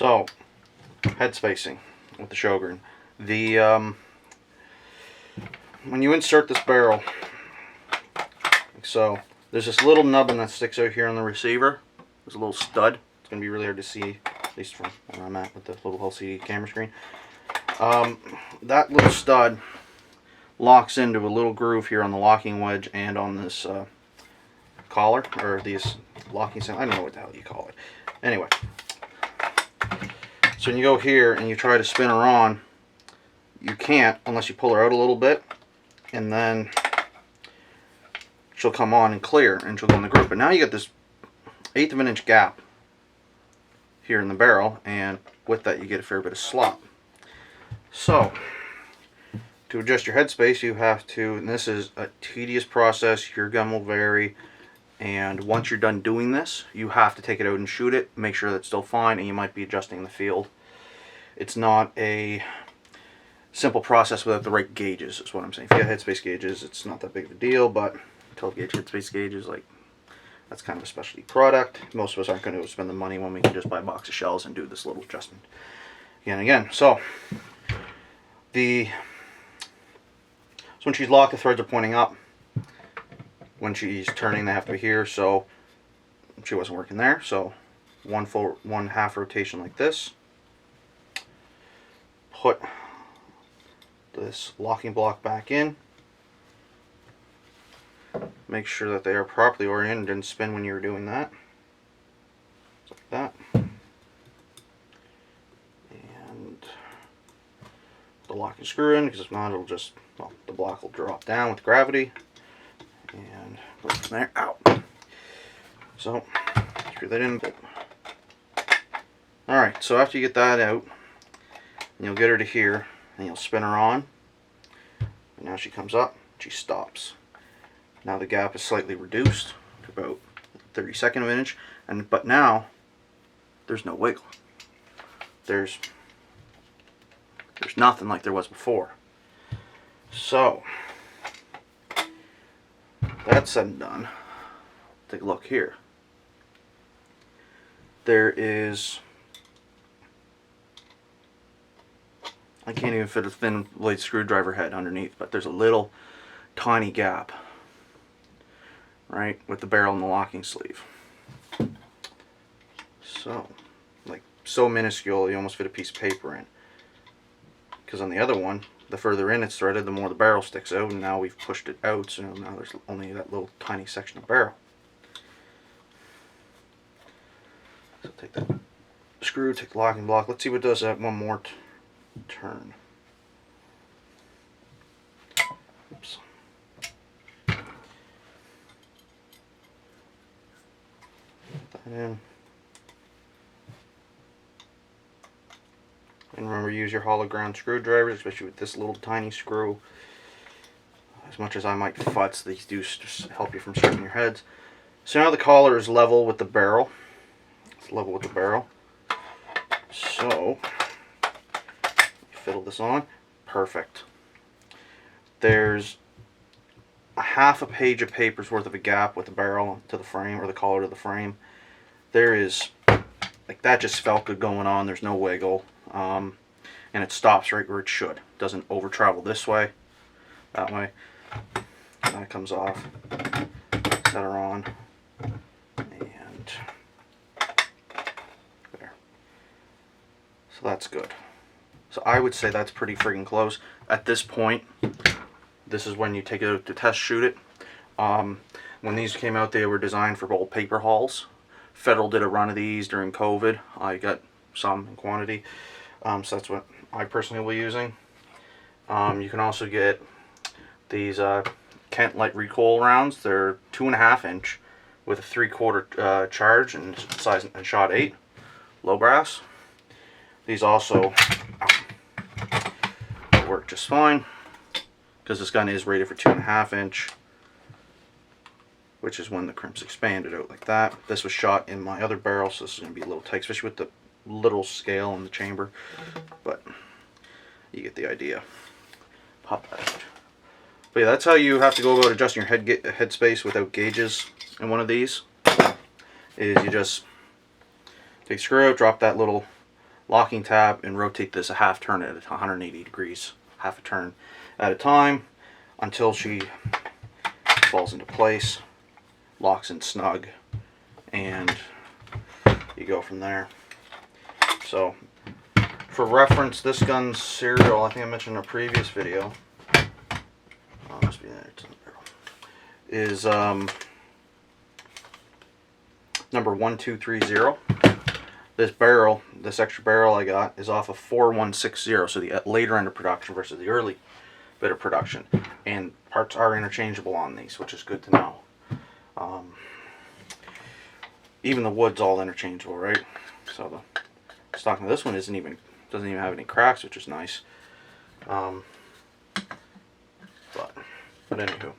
So, head spacing with the Sjogren. The when you insert this barrel, like so, there's this little nubbin that sticks out here on the receiver. There's a little stud. It's going to be really hard to see, at least from where I'm at with the little LCD camera screen. That little stud locks into a little groove here on the locking wedge and on this collar, or these locking, I don't know what the hell you call it. Anyway, so when you go here and you try to spin her on, you can't unless you pull her out a little bit, and then she'll come on and clear and she'll go in the groove. But now you get this 1/8 of an inch gap here in the barrel, and with that you get a fair bit of slop. So to adjust your headspace, you have to, and this is a tedious process, your gun will vary, and once you're done doing this, you have to take it out and shoot it, make sure that's still fine, and you might be adjusting the field. It's not a simple process without the right gauges, is what I'm saying. If you have headspace gauges, it's not that big of a deal, but 12 gauge headspace gauges, like, that's kind of a specialty product. Most of us aren't going to spend the money when we can just buy a box of shells and do this little adjustment again and again. So when she's locked, the threads are pointing up. When she's turning, they have to be here, so she wasn't working there. So one half rotation like this. Put this locking block back in. Make sure that they are properly oriented and didn't spin when you were doing that. Just like that. And the locking screw in, because if not, it'll just, well, the block will drop down with gravity. And put it from there out. So screw that in. Alright, so after you get that out, you'll get her to here, and you'll spin her on. And now she comes up, she stops. Now the gap is slightly reduced to about 1/32 of an inch, but now there's no wiggle. There's nothing like there was before. So that's said and done. Take a look here. There is, I can't even fit a thin blade screwdriver head underneath, but there's a little tiny gap right with the barrel and the locking sleeve. So, like, so minuscule you almost fit a piece of paper in. Because on the other one, the further in it's threaded, the more the barrel sticks out, and now we've pushed it out, so now there's only that little tiny section of barrel. So take that screw, take the locking block. Let's see what does that one more turn. Oops. Put that in. And remember, use your hollow ground screwdrivers, especially with this little tiny screw. As much as I might futz, these do just help you from stripping your heads. So now the collar is level with the barrel. It's level with the barrel. So, you fiddle this on. Perfect. There's a half a page of paper's worth of a gap with the barrel to the frame, or the collar to the frame. There is, like, that just felt good going on. There's no wiggle. And it stops right where it should. It doesn't over travel this way, that way. And that comes off. Set her on. And there. So that's good. So I would say that's pretty friggin' close. At this point, this is when you take it out to test shoot it. When these came out, they were designed for old paper hauls. Federal did a run of these during COVID. I got some in quantity. So that's what I personally will be using. You can also get these Kent light recoil rounds. They're 2.5 inch with a 3/4 charge and size and shot 8, low brass. These also work just fine because this gun is rated for 2.5 inch, which is when the crimps expanded out like that. This was shot in my other barrel, so this is going to be a little tight, especially with the little scale in the chamber, but you get the idea. Pop that out. But yeah, that's how you have to go about adjusting your headspace without gauges in one of these. Is you just take the screw out, drop that little locking tab and rotate this a half turn at 180 degrees, half a turn at a time, until she falls into place, locks in snug, and you go from there. So for reference, this gun's serial, I think I mentioned in a previous video, must be there, it's in the barrel, is number 1230. This barrel, this extra barrel I got, is off of 4160, so the later end of production versus the early bit of production. And parts are interchangeable on these, which is good to know. Even the wood's all interchangeable, right? So the stock of this one doesn't even have any cracks, which is nice. But anywho.